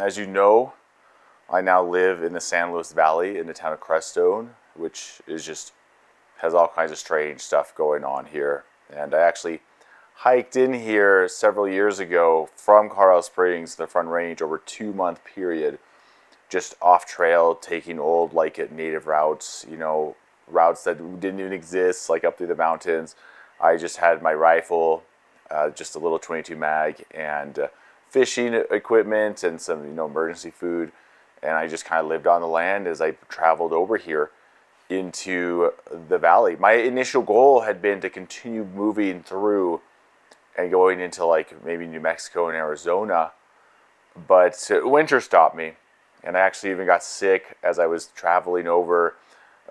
as you know, I now live in the San Luis Valley in the town of Crestone, which is just has all kinds of strange stuff going on here. And I actually hiked in here several years ago from Colorado Springs, the Front Range, over a 2-month period, just off trail, taking old native routes, routes that didn't even exist, like up through the mountains. I just had my rifle, just a little 22 mag, and fishing equipment and some emergency food, and I just kind of lived on the land as I traveled over here into the valley. My initial goal had been to continue moving through and going into maybe New Mexico and Arizona, but winter stopped me, and I actually even got sick as I was traveling over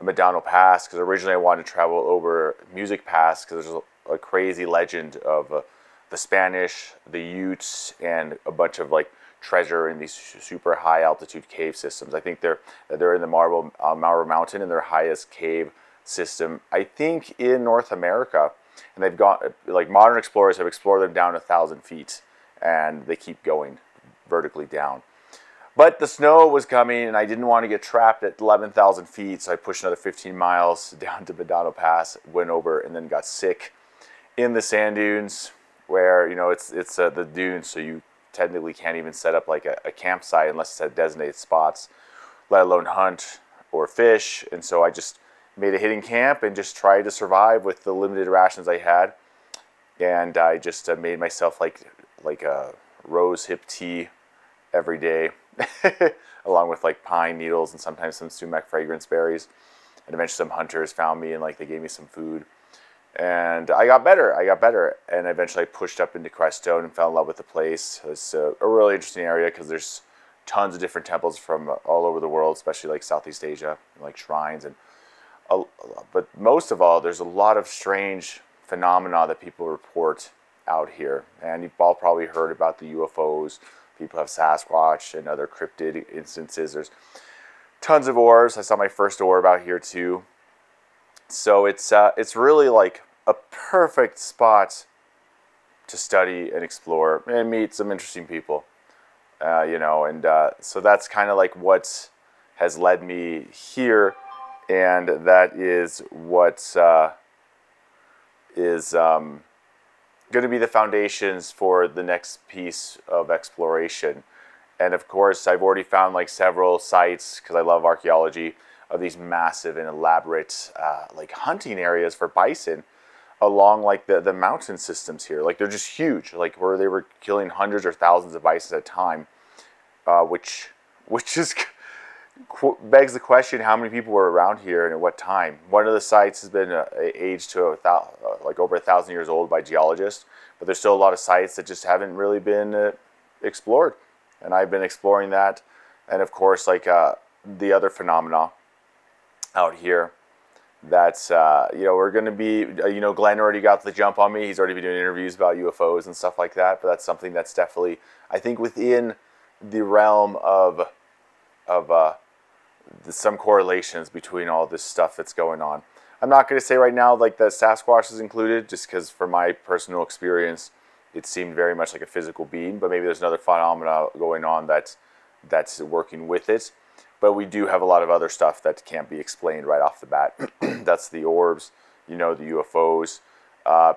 Medano Pass, because originally I wanted to travel over Music Pass because there's a crazy legend of the Spanish, the Utes, and a bunch of treasure in these super high altitude cave systems. I think they're in the Marble Mountain in their highest cave system, I think, in North America. And they've got modern explorers have explored them down 1,000 feet, and they keep going vertically down. But the snow was coming, and I didn't want to get trapped at 11,000 feet, so I pushed another 15 miles down to Medano Pass, went over, and then got sick in the sand dunes, where it's the dunes, so you technically can't even set up a campsite unless it's at designated spots, let alone hunt or fish. And so I just made a hidden camp and just tried to survive with the limited rations I had. And I just made myself a rose hip tea every day, along with pine needles and sometimes some sumac fragrance berries. And eventually some hunters found me, and they gave me some food. And I got better, and eventually I pushed up into Crestone and fell in love with the place. It's a really interesting area because there's tons of different temples from all over the world, especially Southeast Asia, shrines. But most of all, there's a lot of strange phenomena that people report out here. And you've all probably heard about the UFOs. People have Sasquatch and other cryptid instances. There's tons of orbs. I saw my first orb out here too. So it's really a perfect spot to study and explore and meet some interesting people, so that's kind of what has led me here, and that is what is going to be the foundations for the next piece of exploration. And of course, I've already found several sites, because I love archaeology, of these massive and elaborate hunting areas for bison along the mountain systems here. They're just huge, where they were killing hundreds or thousands of bison at a time, which is begs the question, how many people were around here and at what time? One of the sites has been aged to over 1,000 years old by geologists, but there's still a lot of sites that just haven't really been explored, and I've been exploring that. And of course, the other phenomena out here that's we're going to be Glenn already got the jump on me. He's already been doing interviews about UFOs and stuff like that, but that's something that's definitely, I think, within the realm of some correlations between all this stuff that's going on. I'm not going to say right now that Sasquatch is included, just because from my personal experience it seemed very much like a physical being, but maybe there's another phenomena going on that's working with it. But we do have a lot of other stuff that can't be explained right off the bat. That's the orbs, the UFOs.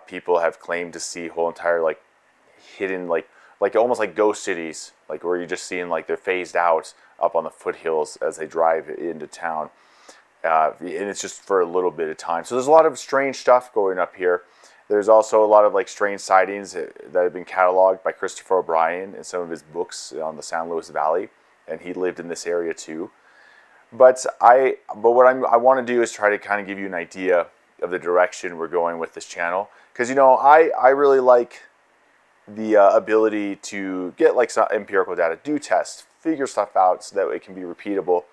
People have claimed to see whole entire hidden almost like ghost cities, where you're just seeing they're phased out up on the foothills as they drive into town, and it's just for a little bit of time. So there's a lot of strange stuff going up here. There's also a lot of strange sightings that have been cataloged by Christopher O'Brien in some of his books on the San Luis Valley, and he lived in this area too. But what I want to do is try to kind of give you an idea of the direction we're going with this channel, because I really like the ability to get some empirical data, do tests, figure stuff out so that it can be repeatable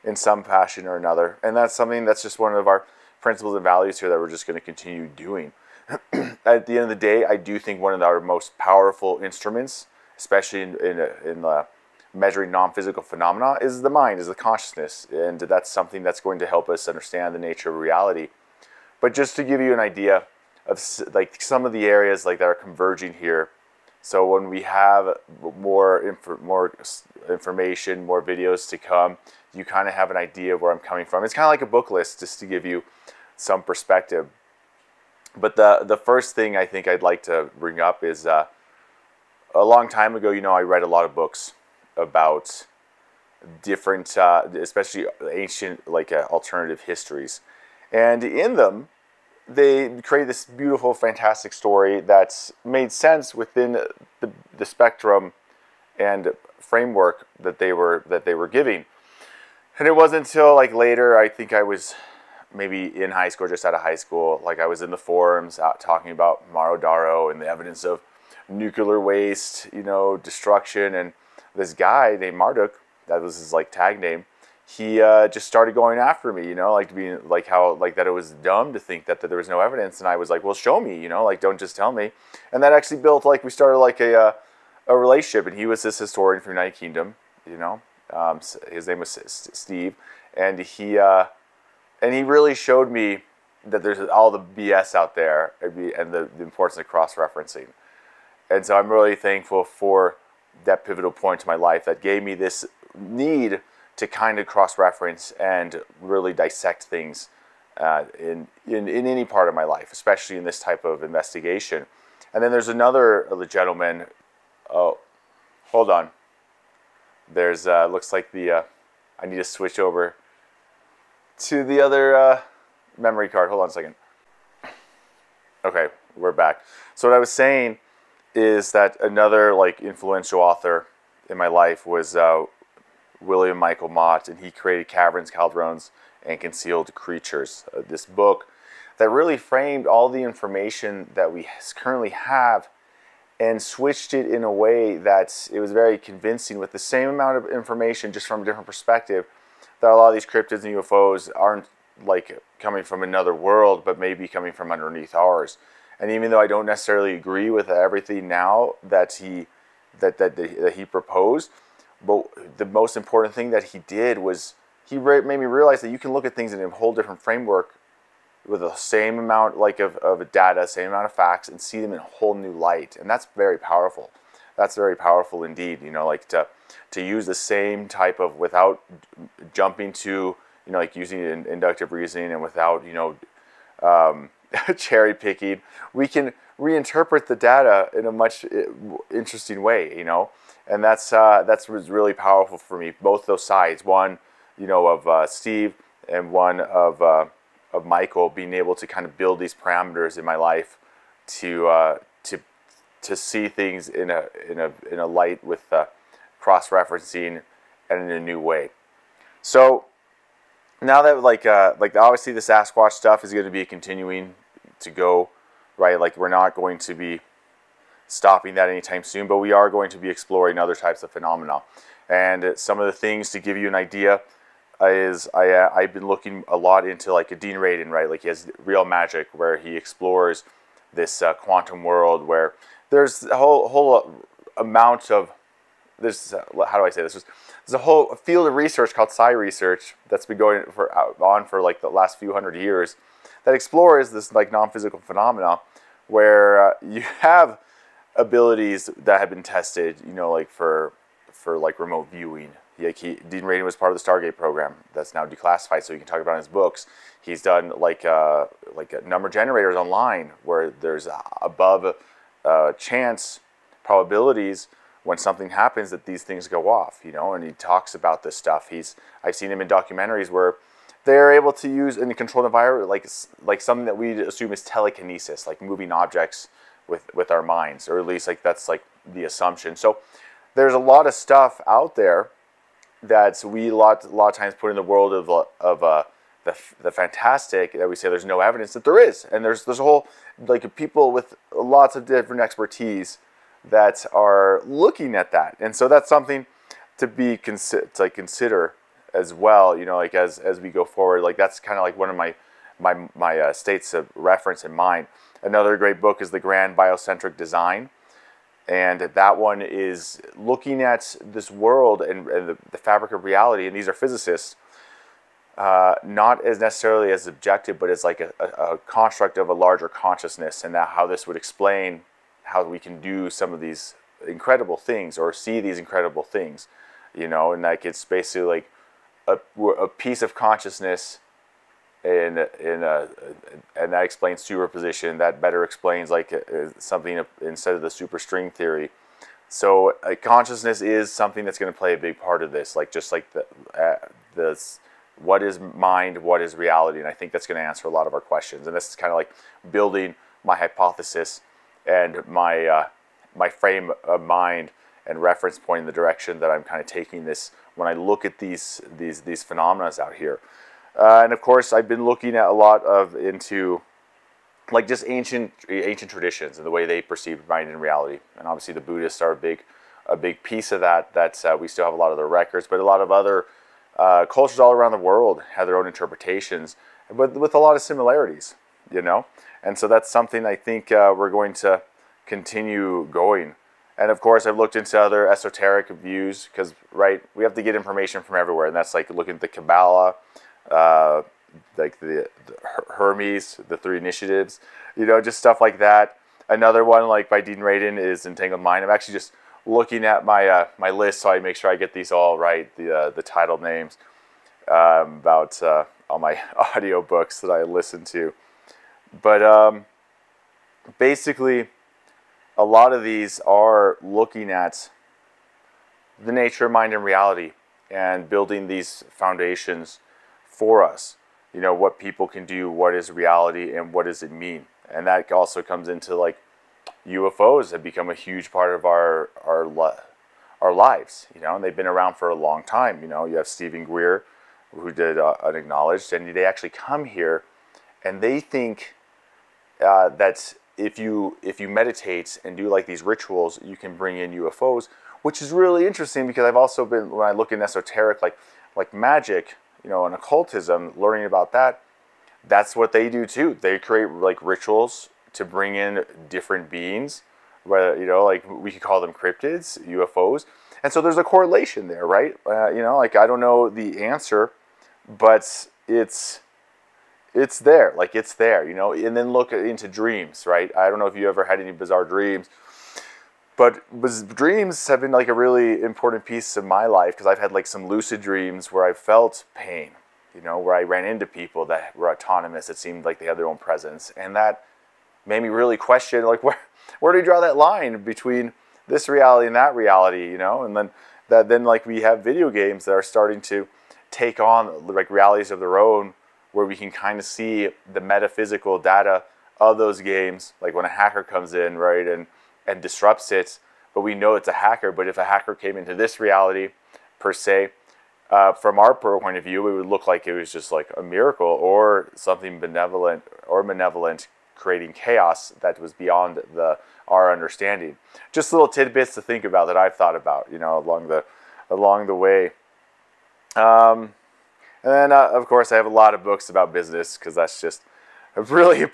in some fashion or another. And that's something that's just one of our principles and values here that we're just going to continue doing. At the end of the day, I do think one of our most powerful instruments, especially in measuring non-physical phenomena, is the mind, is the consciousness. And that's something that's going to help us understand the nature of reality. But just to give you an idea of some of the areas that are converging here, So when we have more information, more videos to come, you kind of have an idea of where I'm coming from. It's kind of like a book list, just to give you some perspective. But the first thing I think I'd like to bring up is a long time ago, I read a lot of books about different, especially ancient, like alternative histories. And in them, they created this beautiful, fantastic story that's made sense within the spectrum and framework that they were giving. And it wasn't until like later, I think I was maybe in high school, just out of high school, like I was in the forums out talking about Marodaro and the evidence of nuclear waste, destruction. And this guy named Marduk, that was his like tag name, he just started going after me, like being like how like that it was dumb to think that there was no evidence. And I was like, well, show me, like don't just tell me. And that actually built like we started like a relationship. And he was this historian from United Kingdom, his name was Steve, and he really showed me that there's all the BS out there and the importance of cross-referencing. And so I'm really thankful for that pivotal point in my life that gave me this need to kind of cross-reference and really dissect things in any part of my life, especially in this type of investigation. And then there's another gentleman. Oh, hold on. There's looks like I need to switch over to the other memory card. Hold on a second. Okay, we're back. So what I was saying is that another like influential author in my life was William Michael Mott, and he created Caverns, Calderones, and Concealed Creatures. This book that really framed all the information that we currently have and switched it in a way that it was very convincing with the same amount of information, just from a different perspective, that a lot of these cryptids and UFOs aren't like coming from another world, but maybe coming from underneath ours. And even though I don't necessarily agree with everything now that he proposed, but the most important thing that he did was he made me realize that you can look at things in a whole different framework with the same amount of data, same amount of facts, and see them in a whole new light. And that's very powerful. That's very powerful indeed. Like to use the same type of, without jumping to, like using inductive reasoning, and without, cherry picking, we can reinterpret the data in a much interesting way, and that's was really powerful for me. Both those sides, one, of Steve, and one of Michael, being able to kind of build these parameters in my life to see things in a light with cross-referencing and in a new way. So now that like obviously the Sasquatch stuff is going to be continuing to go, right? Like we're not going to be stopping that anytime soon, but we are going to be exploring other types of phenomena. And some of the things to give you an idea is I've been looking a lot into like Dean Radin, right? Like he has Real Magic, where he explores this quantum world where there's a whole amount of this. How do I say this? There's a whole field of research called psi research that's been going on for like the last few hundred years that explores this like non-physical phenomena where you have abilities that have been tested, like for like remote viewing. Dean Radin was part of the Stargate program that's now declassified, so you can talk about it in his books. He's done like number generators online where there's above chance probabilities when something happens that these things go off, and he talks about this stuff. I've seen him in documentaries where they're able to use in a controlled environment like something that we assume is telekinesis, like moving objects with our minds, or at least like that's like the assumption. So there's a lot of stuff out there that we a lot of times put in the world of the fantastic, that we say there's no evidence that there is, and there's a whole like people with lots of different expertise that are looking at that, and so that's something to be consider as well. Like as we go forward, like that's kind of like one of my states of reference in mind. Another great book is The Grand Biocentric Design. And that one is looking at this world and the fabric of reality. And these are physicists, not as necessarily as objective, but as like a construct of a larger consciousness, and that how this would explain how we can do some of these incredible things or see these incredible things, you know, and like it's basically like a piece of consciousness and that explains superposition. That better explains like something instead of the superstring theory. So consciousness is something that's going to play a big part of this, like just like the what is mind, what is reality, and I think that's going to answer a lot of our questions. And this is kind of like building my hypothesis and my my frame of mind and reference point in the direction that I'm kind of taking this when I look at these phenomena out here. And of course, I've been looking at a lot of into like just ancient traditions and the way they perceive mind and reality. And obviously, the Buddhists are a big piece of that. We still have a lot of their records, but a lot of other cultures all around the world have their own interpretations, but with a lot of similarities, you know. And so that's something I think we're going to continue going. And of course, I've looked into other esoteric views because, right, we have to get information from everywhere, and that's like looking at the Kabbalah, like the Hermes, the 3 initiatives, you know, just stuff like that. Another one, like by Dean Radin, is Entangled Mind. I'm actually just looking at my my list so I make sure I get these all right, the title names about all my audio books that I listen to. But basically, a lot of these are looking at the nature of mind and reality and building these foundations for us. You know, what people can do, what is reality, and what does it mean. And that also comes into like UFOs have become a huge part of our lives, you know, and they've been around for a long time. You know, you have Stephen Greer, who did Unacknowledged, and they actually come here and they think that if you meditate and do like these rituals, you can bring in UFOs, which is really interesting because I've also been, when I look in esoteric, like magic, you know, and occultism, learning about that, that's what they do too. They create like rituals to bring in different beings, whether, you know, like we could call them cryptids, UFOs. And so there's a correlation there, right? You know, like I don't know the answer, but it's there, like it's there, you know. And then look into dreams, right? I don't know if you ever had any bizarre dreams, but dreams have been like a really important piece of my life because I've had like some lucid dreams where I felt pain, you know, where I ran into people that were autonomous. It seemed like they had their own presence, and that made me really question, like, where do you draw that line between this reality and that reality, you know? And then like we have video games that are starting to take on like realities of their own, where we can kind of see the metaphysical data of those games, like when a hacker comes in, right, and disrupts it, but we know it's a hacker. But if a hacker came into this reality, per se, from our point of view, it would look like it was just like a miracle or something benevolent or malevolent, creating chaos that was beyond our understanding. Just little tidbits to think about that I've thought about, you know, along the way. And then, of course, I have a lot of books about business because that's just really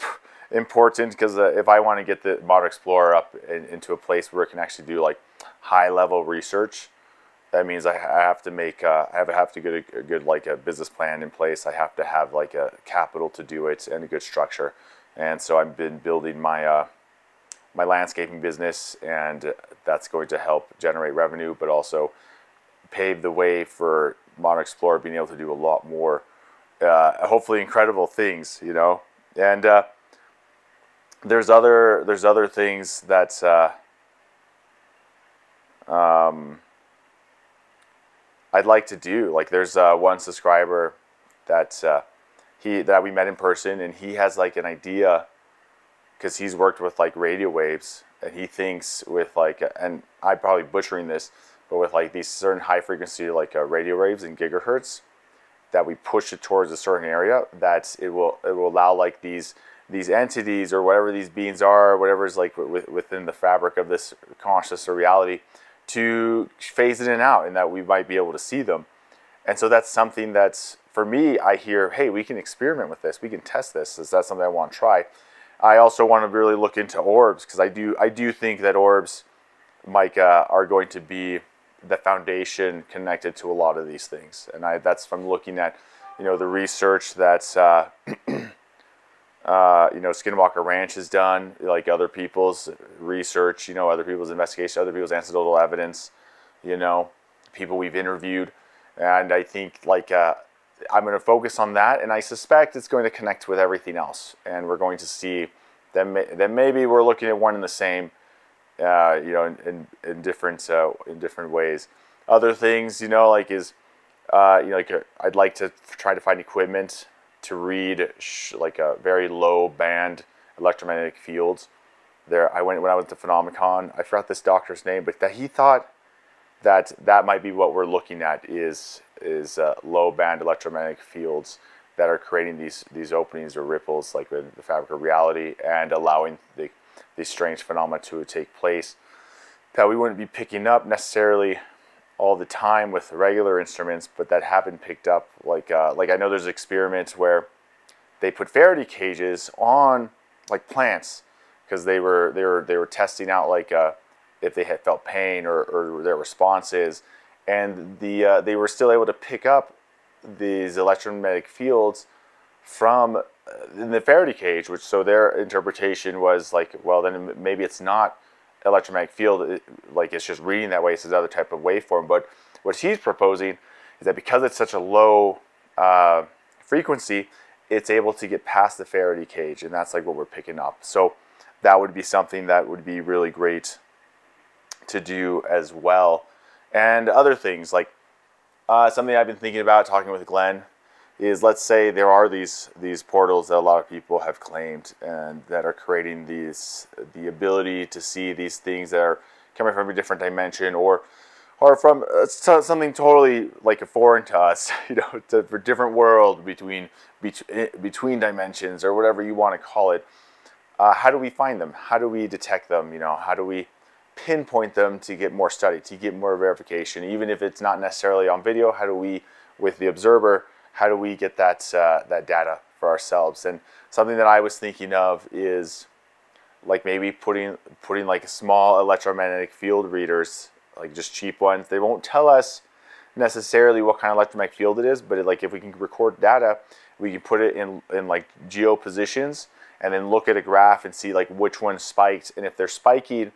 important. Because if I want to get the Modern Explorer up into a place where it can actually do like high-level research, that means I have to make I have to get a good like a business plan in place. I have to have like a capital to do it and a good structure. And so I've been building my my landscaping business, and that's going to help generate revenue, but also pave the way for Modern Explorer being able to do a lot more, hopefully incredible things, you know. And there's other things that I'd like to do. Like there's one subscriber that that we met in person, and he has like an idea because he's worked with like radio waves, and he thinks with like, and I'm probably butchering this, but with like these certain high frequency like radio waves in gigahertz, that we push it towards a certain area, that it will allow like these entities or whatever these beings are, whatever is like within the fabric of this conscious or reality, to phase in and out, and that we might be able to see them. And so that's something that's, for me, I hear, hey, we can experiment with this, we can test this. Is that something I want to try? I also want to really look into orbs, because I do think that orbs, Mike, are going to be the foundation connected to a lot of these things. And that's from looking at, you know, the research that's Skinwalker Ranch has done, like other people's research, other people's investigation, other people's anecdotal evidence, people we've interviewed. And I think I'm going to focus on that, and I suspect it's going to connect with everything else. And we're going to see that maybe we're looking at one and the same, in different ways. Other things, I'd like to try to find equipment to read like a very low band electromagnetic fields. When I went to Phenomenon, I forgot this doctor's name, but that he thought that might be what we're looking at is low band electromagnetic fields that are creating these openings or ripples like in the fabric of reality and allowing these strange phenomena to take place that we wouldn't be picking up necessarily all the time with regular instruments, but that have been picked up. Like I know there's experiments where they put Faraday cages on like plants because they were testing out if they had felt pain or their responses, and they were still able to pick up these electromagnetic fields from in the Faraday cage, which so their interpretation was like, well, then maybe it's not electromagnetic field, it's just reading that way. It's another type of waveform. But what he's proposing is that because it's such a low frequency, it's able to get past the Faraday cage, and that's like what we're picking up. So that would be something that would be really great to do as well. And other things like something I've been thinking about talking with Glenn is, let's say there are these portals that a lot of people have claimed and that are creating the ability to see these things that are coming from a different dimension or from something totally like foreign to us, to a different world between dimensions or whatever you want to call it. How do we find them? How do we detect them? How do we pinpoint them to get more study, to get more verification, even if it's not necessarily on video? How do we, with the observer, how do we get that data for ourselves? And something that I was thinking of is like maybe putting like small electromagnetic field readers, like just cheap ones. They won't tell us necessarily what kind of electromagnetic field it is, but if we can record data, we can put it in like geo positions and then look at a graph and see like which one spiked, and if they're spiking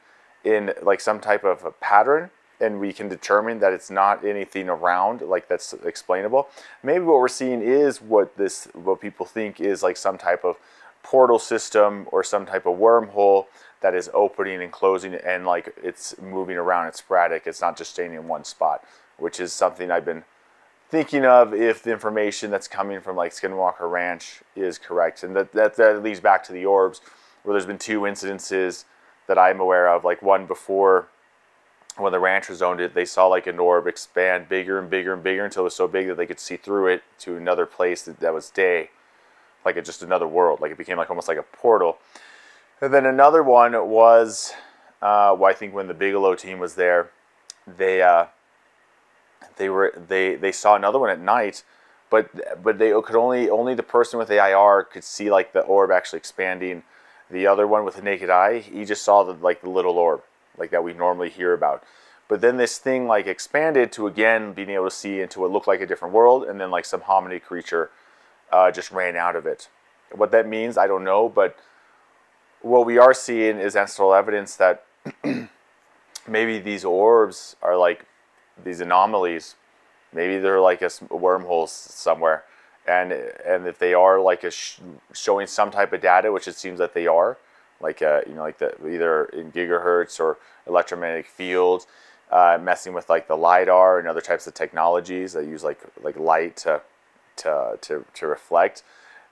in like some type of a pattern, and we can determine that it's not anything around like that's explainable. Maybe what we're seeing is what people think is like some type of portal system or some type of wormhole that is opening and closing, and like it's moving around. It's sporadic. It's not just staying in one spot, which is something I've been thinking of if the information that's coming from like Skinwalker Ranch is correct. And that leads back to the orbs, where there's been 2 incidences that I'm aware of. Like one before, when the ranchers owned it, they saw like an orb expand bigger and bigger and bigger until it was so big that they could see through it to another place that was day, like just another world. Like it became like almost like a portal. And then another one was, I think when the Bigelow team was there, they saw another one at night, but they could only the person with the IR could see like the orb actually expanding. The other one with the naked eye, he just saw the little orb, like that we normally hear about. But then this thing like expanded to again being able to see into what looked like a different world, and then like some hominid creature just ran out of it. What that means, I don't know, but what we are seeing is ancestral evidence that maybe these orbs are like these anomalies. Maybe they're like a wormhole somewhere. And if they are like showing some type of data, which it seems that they are, like either in gigahertz or electromagnetic fields, messing with like the lidar and other types of technologies that use like light to reflect,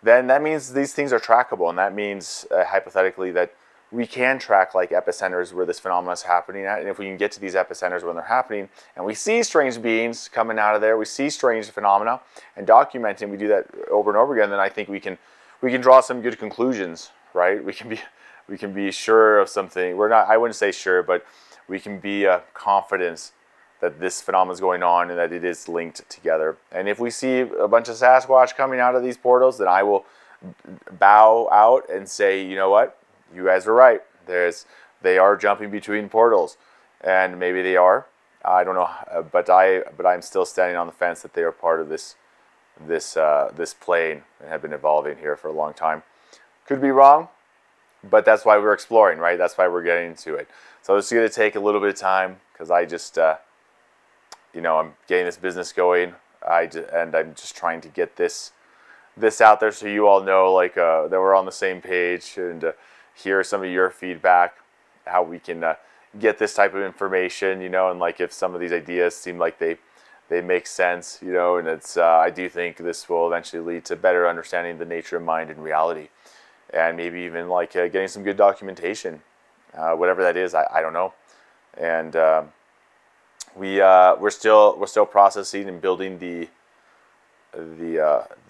then that means these things are trackable, and that means hypothetically that we can track like epicenters where this phenomenon is happening at, and if we can get to these epicenters when they're happening, and we see strange beings coming out of there, we see strange phenomena, and documenting, we do that over and over again, then I think we can draw some good conclusions, right? We can be sure of something. I wouldn't say sure, but we can be confident that this phenomenon is going on and that it is linked together. And if we see a bunch of Sasquatch coming out of these portals, then I will bow out and say, you know what? You guys were right. They are jumping between portals, and maybe they are. I don't know, but I'm still standing on the fence that they are part of this plane and have been evolving here for a long time. Could be wrong, but that's why we're exploring, right? That's why we're getting into it. So it's going to take a little bit of time because I just, you know, I'm getting this business going. And I'm just trying to get this out there so you all know, like, that we're on the same page, and hear some of your feedback, how we can get this type of information, you know, and like if some of these ideas seem like they make sense, you know, and it's I do think this will eventually lead to better understanding the nature of mind and reality, and maybe even like getting some good documentation, whatever that is, I don't know, and we're still processing and building the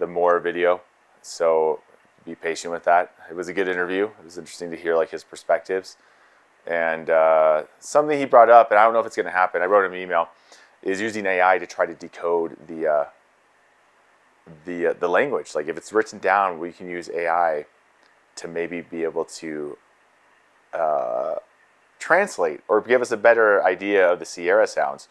more video, so be patient with that. It was a good interview. It was interesting to hear like his perspectives, and something he brought up, and I don't know if it's going to happen. I wrote him an email, is using AI to try to decode the language. Like if it's written down, we can use AI to maybe be able to translate or give us a better idea of the Sierra sounds.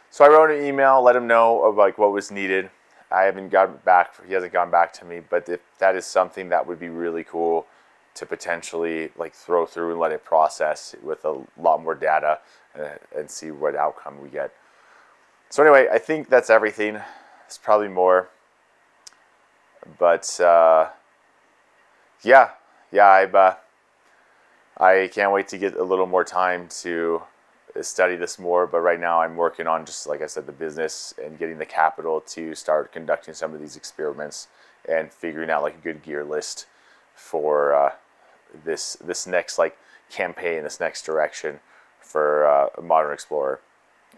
So I wrote an email, let him know of like what was needed. I haven't gotten back, he hasn't gone back to me, but if that is something that would be really cool to potentially like throw through and let it process with a lot more data and see what outcome we get. So anyway, I think that's everything. There's probably more, but yeah, I can't wait to get a little more time to study this more, but right now I'm working on, just like I said, the business and getting the capital to start conducting some of these experiments and figuring out like a good gear list for this next like campaign, this next direction for a modern explorer.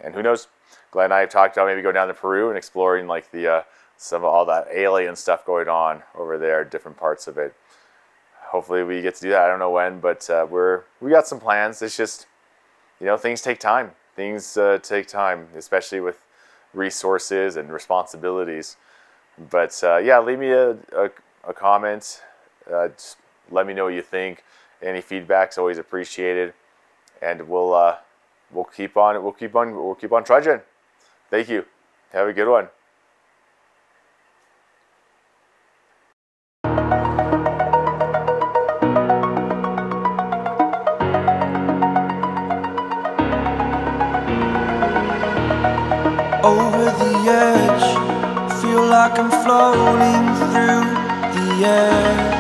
And who knows, Glenn and I have talked about maybe going down to Peru and exploring like the some of all that alien stuff going on over there, different parts of it. Hopefully we get to do that. I don't know when, but we got some plans. It's just, you know, things take time. Things take time, especially with resources and responsibilities. But yeah, leave me a comment. Just let me know what you think. Any feedback's always appreciated, and we'll keep on trudging. Thank you. Have a good one. Over the edge, feel like I'm floating through the air.